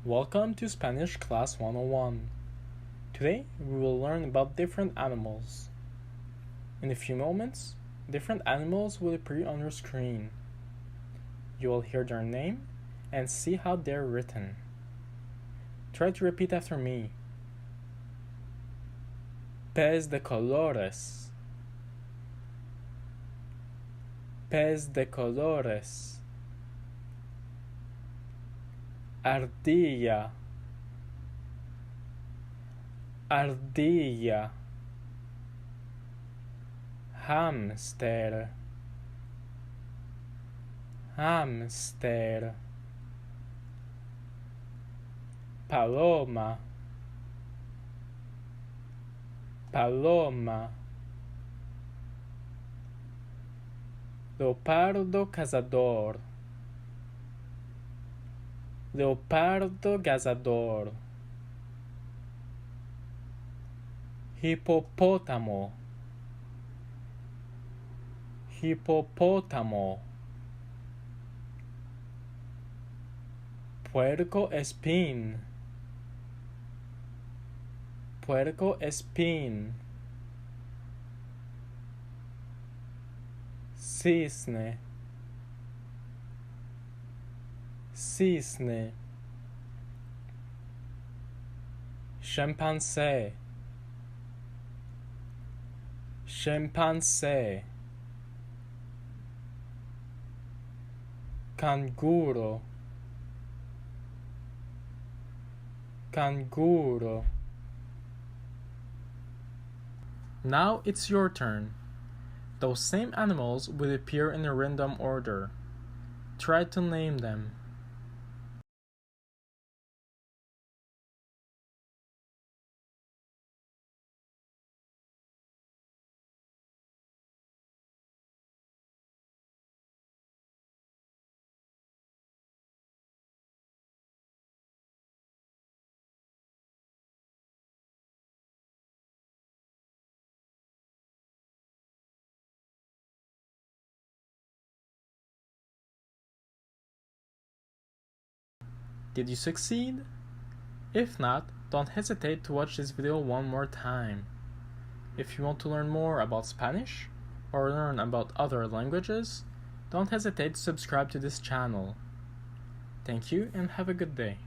Welcome to Spanish Class 101. Today we will learn about different animals. In a few moments, different animals will appear on your screen. You will hear their name and see how they're written. Try to repeat after me. Pez de Colores. Pez de Colores. Ardilla. Ardilla. Hamster. Hamster. Paloma. Paloma. Ltopardo Cazador. Ltopardo Cazador. Hipopótamo. Hipopótamo. Puerco Espín. Puerco Espín. Cisne. Cisne. Chimpancé. Chimpancé. Canguro. Canguro. Now it's your turn. Those same animals will appear in a random order. Try to name them. Did you succeed? If not, don't hesitate to watch this video one more time. If you want to learn more about Spanish or learn about other languages, don't hesitate to subscribe to this channel. Thank you and have a good day.